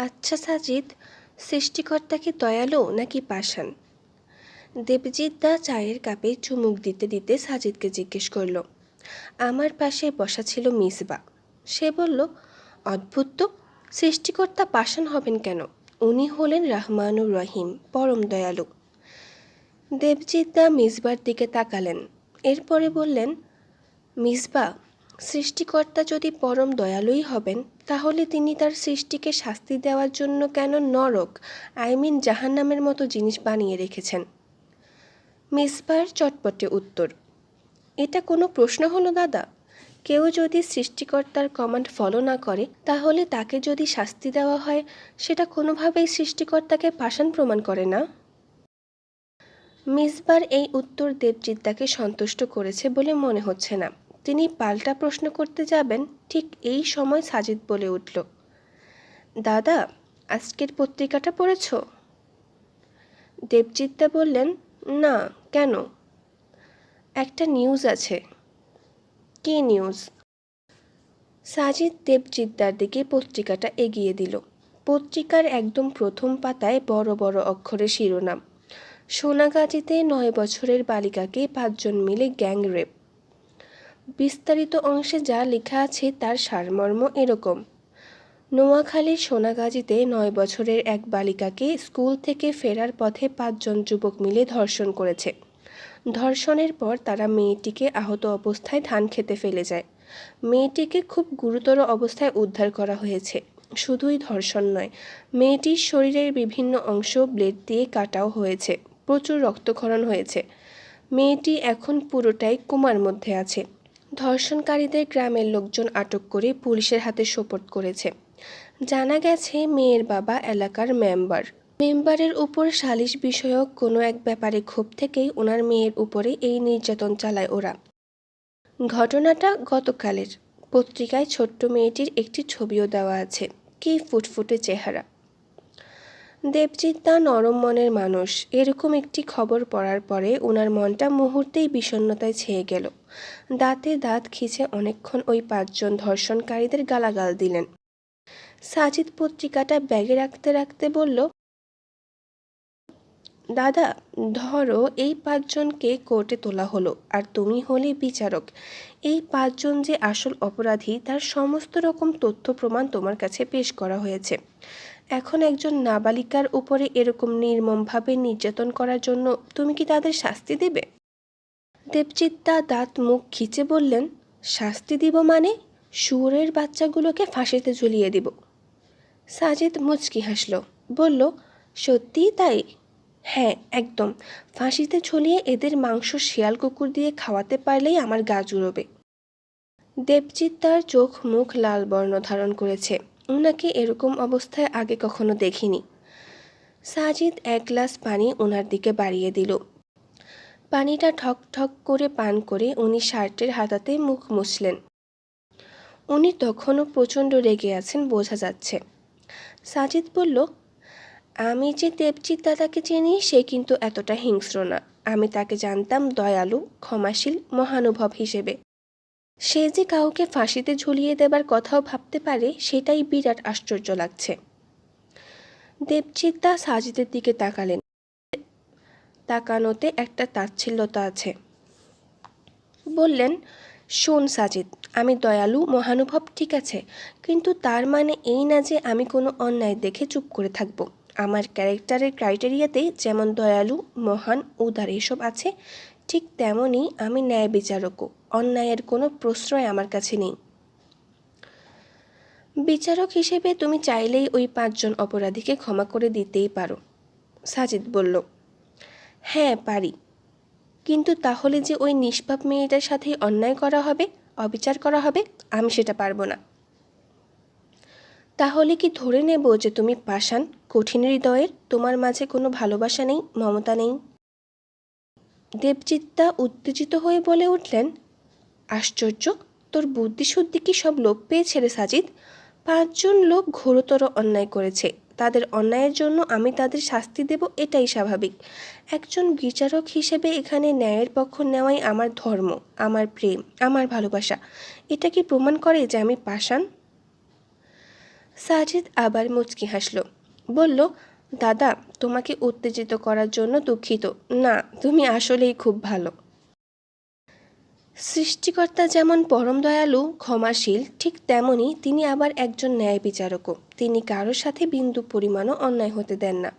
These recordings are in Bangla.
আচ্ছা সাজিদ, সৃষ্টিকর্তা কি দয়ালু নাকি পাষাণ? দেবজিৎ দা চায়ের কাপে চুমুক দিতে দিতে সাজিদকে জিজ্ঞেস করল। আমার পাশে বসা ছিল মিসবা। সে বলল, অদ্ভুত তো, সৃষ্টিকর্তা পাষাণ হবেন কেন? উনি হলেন রহমানুর রহিম, পরম দয়ালু। দেবজিৎ দা মিসবার দিকে তাকালেন, এরপরে বললেন, মিসবা, সৃষ্টিকর্তা যদি পরম দয়ালুই হবেন, তাহলে তিনি তার সৃষ্টিকে শাস্তি দেওয়ার জন্য কেন নরক, জাহান্নামের মতো জিনিস বানিয়ে রেখেছেন? মিসবার চটপটে উত্তর, এটা কোনো প্রশ্ন হলো দাদা? কেউ যদি সৃষ্টিকর্তার কমান্ড ফলো না করে, তাহলে তাকে যদি শাস্তি দেওয়া হয়, সেটা কোনোভাবেই সৃষ্টিকর্তাকে পাষাণ প্রমাণ করে না। মিসবার এই উত্তর দেবজিৎদাকে সন্তুষ্ট করেছে বলে মনে হচ্ছে না। তিনি পাল্টা প্রশ্ন করতে যাবেন, ঠিক এই সময় সাজিদ বলে উঠল, দাদা, আজকের পত্রিকাটা পড়েছ? দেবজিৎদা বললেন, না, কেন? একটা নিউজ আছে। কী নিউজ? সাজিদ দেবজিৎদার দিকে পত্রিকাটা এগিয়ে দিল। পত্রিকার একদম প্রথম পাতায় বড় বড় অক্ষরে শিরোনাম, সোনাগাজীতে ৯ বছরের বালিকাকে ৫ জন মিলে গ্যাং রেপ। বিস্তারিত অংশে যা লেখা আছে তার সারমর্ম এরকম: নোয়াখালীর সোনাগাজীতে ৯ বছরের এক বালিকাকে স্কুল থেকে ফেরার পথে ৫ জন যুবক মিলে ধর্ষণ করেছে। ধর্ষণের পর তারা মেয়েটিকে আহত অবস্থায় ধান খেতে ফেলে যায়। মেয়েটিকে খুব গুরুতর অবস্থায় উদ্ধার করা হয়েছে। শুধুই ধর্ষণ নয়, মেয়েটির শরীরের বিভিন্ন অংশ ব্লেড দিয়ে কাটাও হয়েছে। প্রচুর রক্তক্ষরণ হয়েছে। মেয়েটি এখন পুরোটাই কোমার মধ্যে আছে। ধর্ষণকারীদের গ্রামের লোকজন আটক করে পুলিশের হাতে সোপর্দ করেছে। জানা গেছে মেয়ের বাবা এলাকার মেম্বারের উপর সালিশ বিষয়ক কোনো এক ব্যাপারে ক্ষোভ থেকেই ওনার মেয়ের উপরে এই নির্যাতন চালায় ওরা। ঘটনাটা গতকালের। পত্রিকায় ছোট্ট মেয়েটির একটি ছবিও দেওয়া আছে। কী ফুটফুটে চেহারা! দেবজিৎদা নরম মনের মানুষ। এরকম একটি খবর পড়ার পরে ওনার মনটা মুহূর্তেই বিষণ্ণতায় ছেয়ে গেল। দাঁতে দাঁত খিচে অনেকক্ষণ ওই ৫ জন ধর্ষণকারীদের গালাগাল দিলেন। সাজিদ পত্রিকাটা ব্যাগে রাখতে রাখতে বলল, দাদা, ধরো এই ৫ জনকে কোর্টে তোলা হলো, আর তুমি হলে বিচারক। এই ৫ জন যে আসল অপরাধী তার সমস্ত রকম তথ্য প্রমাণ তোমার কাছে পেশ করা হয়েছে। এখন একজন নাবালিকার উপরে এরকম নির্মমভাবে নির্যাতন করার জন্য তুমি কি তাদের শাস্তি দেবে? দেবজিৎদা দাঁত মুখ খিচে বললেন, শাস্তি দিব মানে? শুয়োরের বাচ্চাগুলোকে ফাঁসিতে ঝুলিয়ে দিব। সাজিদ মুচকি হাসল, বলল, সত্যিই তাই? হ্যাঁ, একদম। ফাঁসিতে ঝুলিয়ে এদের মাংস শিয়াল কুকুর দিয়ে খাওয়াতে পারলেই আমার গা জুড়োবে। দেবজিৎদার চোখ মুখ লাল বর্ণ ধারণ করেছে। ওনাকে এরকম অবস্থায় আগে কখনো দেখিনি। সাজিদ এক গ্লাস পানি ওনার দিকে বাড়িয়ে দিল। পানিটা ঠক ঠক করে পান করে উনি শার্টের হাতাতে মুখ মুছলেন। উনি তখনও প্রচণ্ড রেগে আছেন বোঝা যাচ্ছে। সাজিদ বলল, আমি যে দেবজিৎ দাদাকে চিনি সে কিন্তু এতটা হিংস্র না। আমি তাকে জানতাম দয়ালু, ক্ষমাশীল, মহানুভব হিসেবে। সে যে কাউকে ফাঁসিতে ঝুলিয়ে দেবার কথাও ভাবতে পারে, সেটাই বিরাট আশ্চর্য লাগছে। দেবজিৎ দা সাজিদের দিকে তাকালেন। তাকানোতে একটা তাচ্ছিল্যতা আছে। বললেন, শোন সাজিদ, আমি দয়ালু, মহানুভব ঠিক আছে, কিন্তু তার মানে এই না যে আমি কোনো অন্যায় দেখে চুপ করে থাকব। আমার ক্যারেক্টারের ক্রাইটেরিয়াতেই যেমন দয়ালু, মহান, উদার এসব আছে, ঠিক তেমনই আমি ন্যায় বিচারকও। অন্যায়ের কোনো প্রশ্রয় আমার কাছে নেই। বিচারক হিসেবে তুমি চাইলেই ওই ৫ জন অপরাধীকে ক্ষমা করে দিতেই পারো। সাজিদ বলল, হ্যাঁ পারি, কিন্তু তাহলে যে ওই নিষ্পাপ মেয়েটার সাথেই অন্যায় করা হবে, অবিচার করা হবে, আমি সেটা পারবো না। তাহলে কি ধরে নেব যে তুমি পাষাণ, কঠিন হৃদয়ের, তোমার মাঝে কোনো ভালোবাসা নেই, মমতা নেই? দেবজিৎদা উত্তেজিত হয়ে বলে উঠলেন, আশ্চর্য, তোর বুদ্ধিশুদ্ধি কি সব লোপ পেয়েছে রে সাজিদ? ৫ জন লোক ঘোরতর অন্যায় করেছে। তাদের অন্যায়ের জন্য আমি তাদের শাস্তি দেব, এটাই স্বাভাবিক। একজন বিচারক হিসেবে এখানে ন্যায়ের পক্ষ নেওয়াই আমার ধর্ম, আমার প্রেম, আমার ভালোবাসা। এটা কি প্রমাণ করে যে আমি পাষাণ? সাজিদ আবার মুচকি হাসল, বলল, দাদা, তোমাকে উত্তেজিত করার জন্য দুঃখিত। না, তুমি আসলেই খুব ভালো। সৃষ্টিকর্তা যেমন পরম দয়ালু ক্ষমাশীল, ঠিক তেমনি তিনি আবার একজন ন্যায় বিচারকও। তিনি কারোর সাথে বিন্দু পরিমাণও অন্যায় হতে দেন না।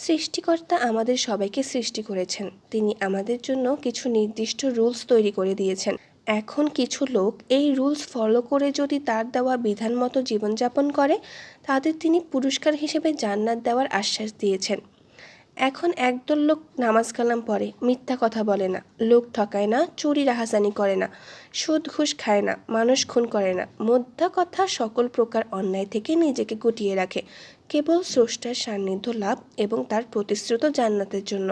সৃষ্টিকর্তা আমাদের সবাইকে সৃষ্টি করেছেন, তিনি আমাদের জন্য কিছু নির্দিষ্ট রুলস তৈরি করে দিয়েছেন। এখন কিছু লোক এই রুলস ফলো করে যদি তার দেওয়া বিধান মতো জীবনযাপন করে, তাদের তিনি পুরস্কার হিসেবে জান্নাত দেওয়ার আশ্বাস দিয়েছেন। এখন একদল লোক নামাজ কালাম পড়ে, মিথ্যা কথা বলে না, লোক ঠকায় না, চুরি রাহাজানি করে না, সুদ ঘুষ খায় না, মানুষ খুন করে না, মোদ্দা কথা সকল প্রকার অন্যায় থেকে নিজেকে গুটিয়ে রাখে, কেবল স্রষ্টার সান্নিধ্য লাভ এবং তার প্রতিশ্রুত জান্নাতের জন্য।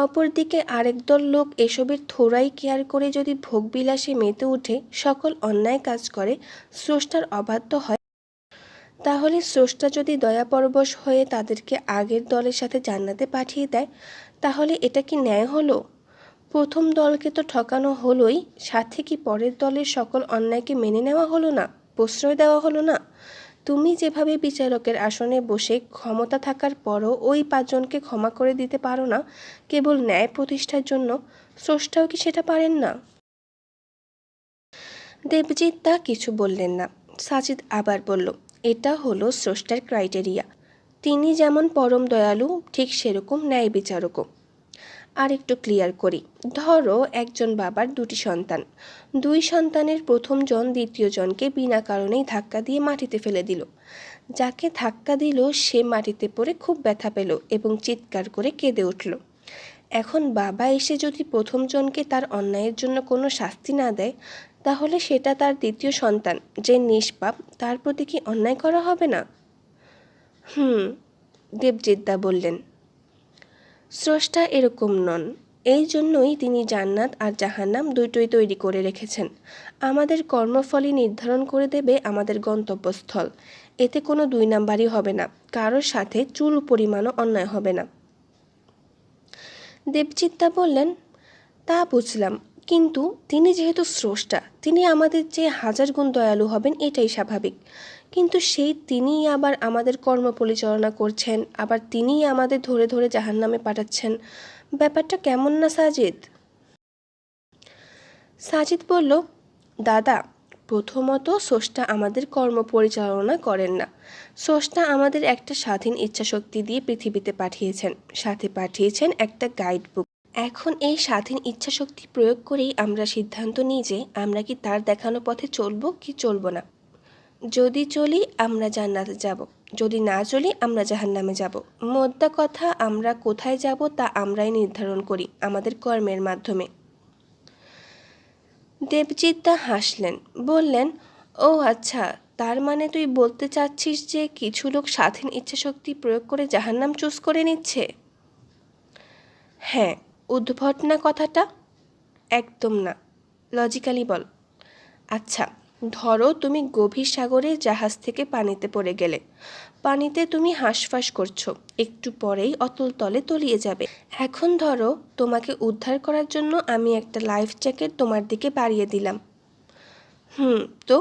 অপরদিকে আরেক দল লোক এসবের থোড়াই কেয়ার করে যদি ভোগবিলাসে মেতে উঠে সকল অন্যায় কাজ করে, স্রষ্টার অবাধ্য হয়, তাহলে স্রষ্টা যদি দয়াপরবশ হয়ে তাদেরকে আগের দলের সাথে জান্নাতে পাঠিয়ে দেয়, তাহলে এটা কি ন্যায় হলো? প্রথম দলকে তো ঠকানো হলোই, সাথে কি পরের দলের সকল অন্যায়কে মেনে নেওয়া হলো না, প্রশ্রয় দেওয়া হলো না? তুমি যেভাবে বিচারকের আসনে বসে ক্ষমতা থাকার পরও ওই 5 জনকে ক্ষমা করে দিতে পারো না কেবল ন্যায় প্রতিষ্ঠার জন্য, স্রষ্টাও কি সেটা পারেন না? দেবজিৎ তা কিছু বললেন না। সাজিদ আবার বলল, এটা হলো স্রষ্টার ক্রাইটেরিয়া। তিনি যেমন পরম দয়ালু, ঠিক সেরকম ন্যায় বিচারকও। আর একটু ক্লিয়ার করি, ধরো একজন বাবার 2টি সন্তান। 2 সন্তানের প্রথম জন দ্বিতীয় জনকে বিনা কারণেই ধাক্কা দিয়ে মাটিতে ফেলে দিল। যাকে ধাক্কা দিল সে মাটিতে পড়ে খুব ব্যথা পেল এবং চিৎকার করে কেঁদে উঠল। এখন বাবা এসে যদি প্রথম জনকে তার অন্যায়ের জন্য কোনো শাস্তি না দেয়, তাহলে সেটা তার দ্বিতীয় সন্তান যে নিষ্পাপ, তার প্রতি কি অন্যায় করা হবে না? দেবজিৎদা বললেন, স্রষ্টা এরকম নন। এই জন্যই তিনি জান্নাত আর জাহান্নাম দুটোই তৈরি করে রেখেছেন। আমাদের কর্মফলই নির্ধারণ করে দেবে আমাদের গন্তব্যস্থল। এতে কোনো 2 নাম্বারই হবে না, কারোর সাথে চুল পরিমাণও অন্যায় হবে না। দেবজিৎদা বললেন, তা বুঝলাম, কিন্তু তিনি যেহেতু স্রষ্টা, তিনি আমাদের চেয়ে 1000 গুণ দয়ালু হবেন, এটাই স্বাভাবিক। কিন্তু সেই তিনিই আবার আমাদের কর্ম পরিচালনা করছেন, আবার তিনিই আমাদের ধরে ধরে জাহান্নামে পাঠাচ্ছেন। ব্যাপারটা কেমন না সাজিদ? সাজিদ বলল, দাদা, প্রথমত স্রষ্টা আমাদের কর্ম পরিচালনা করেন না। স্রষ্টা আমাদের একটা স্বাধীন ইচ্ছাশক্তি দিয়ে পৃথিবীতে পাঠিয়েছেন, সাথে পাঠিয়েছেন একটা গাইড বুক। এখন এই স্বাধীন ইচ্ছাশক্তি প্রয়োগ করেই আমরা সিদ্ধান্ত নিই যে আমরা কি তার দেখানো পথে চলবো কি চলবো না। যদি চলি আমরা জান্নাতে যাব, যদি না চলি আমরা জাহান্নামে যাব। মোদ্দা কথা, আমরা কোথায় যাব তা আমরাই নির্ধারণ করি আমাদের কর্মের মাধ্যমে। দেবজিৎদা হাসলেন, বললেন, ও আচ্ছা, তার মানে তুই বলতে চাচ্ছিস যে কিছু লোক স্বাধীন ইচ্ছাশক্তি প্রয়োগ করে জাহান্নাম চুজ করে নিচ্ছে? হ্যাঁ। উদ্ভট না কথাটা? একদম না। লজিক্যালি বল। আচ্ছা, ধরো তুমি গভীর সাগরে জাহাজ থেকে পানিতে পড়ে গেলে। পানিতে তুমি হাঁসফাঁস করছো, একটু পরেই অতল তলে তলিয়ে যাবে। এখন ধরো তোমাকে উদ্ধার করার জন্য আমি একটা লাইফ জ্যাকেট তোমার দিকে বাড়িয়ে দিলাম। তো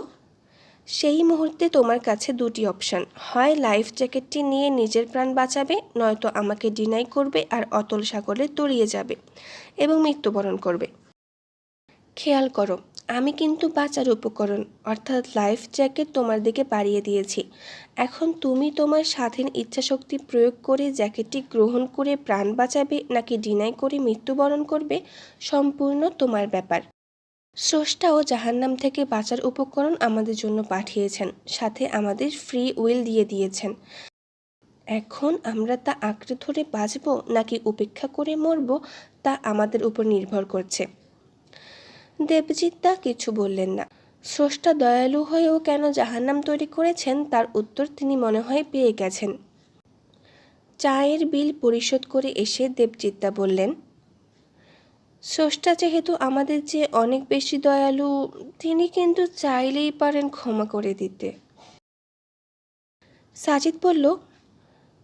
সেই মুহূর্তে তোমার কাছে 2টি অপশান, হয় লাইফ জ্যাকেটটি নিয়ে নিজের প্রাণ বাঁচাবে, নয়তো আমাকে ডিনাই করবে আর অতল সাগরে তলিয়ে যাবে এবং মৃত্যুবরণ করবে। খেয়াল করো, আমি কিন্তু বাঁচার উপকরণ অর্থাৎ লাইফ জ্যাকেট তোমার দিকে বাড়িয়ে দিয়েছি। এখন তুমি তোমার স্বাধীন ইচ্ছাশক্তি প্রয়োগ করে জ্যাকেটটি গ্রহণ করে প্রাণ বাঁচাবে নাকি ডিনাই করে মৃত্যুবরণ করবে, সম্পূর্ণ তোমার ব্যাপার। স্রষ্টাও জাহান্নাম থেকে বাঁচার উপকরণ আমাদের জন্য পাঠিয়েছেন, সাথে আমাদের ফ্রি উইল দিয়ে দিয়েছেন। এখন আমরা তা আঁকড়ে ধরে বাঁচব নাকি উপেক্ষা করে মরব, তা আমাদের উপর নির্ভর করছে। দেবজিৎদা কিছু বললেন না। স্রষ্টা দয়ালু হয়েও কেন জাহান্নাম তৈরি করেছেন তার উত্তর তিনি মনে হয় পেয়ে গেছেন। চায়ের বিল পরিশোধ করে এসে দেবজিৎদা বললেন, স্রষ্টা যেহেতু আমাদের চেয়ে অনেক বেশি দয়ালু, তিনি কিন্তু চাইলেই পারেন ক্ষমা করে দিতে। সাজিদ বলল,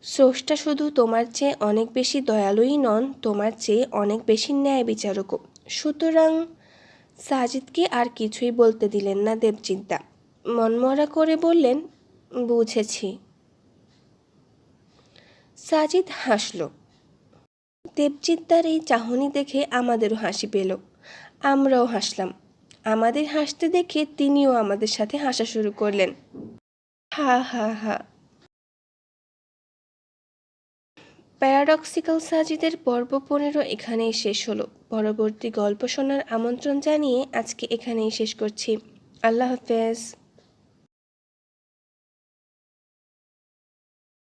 স্রষ্টা শুধু তোমার চেয়ে অনেক বেশি দয়ালুই নন, তোমার চেয়ে অনেক বেশি ন্যায় বিচারকও। সুতরাং সাজিদকে আর কিছুই বলতে দিলেন না দেবজিৎদা। মনমরা করে বললেন, বুঝেছি। সাজিদ হাসল। দেবজিৎদার এই চাহনি দেখে আমাদেরও হাসি পেল। আমরাও হাসলাম। আমাদের হাসতে দেখে তিনিও আমাদের সাথে হাসা শুরু করলেন। হা হা হা। প্যারাডক্সিক্যাল সাজিদের পর্ব 15 এখানেই শেষ হলো। পরবর্তী গল্প শোনার আমন্ত্রণ জানিয়ে আজকে এখানেই শেষ করছি। আল্লাহ হাফেজ।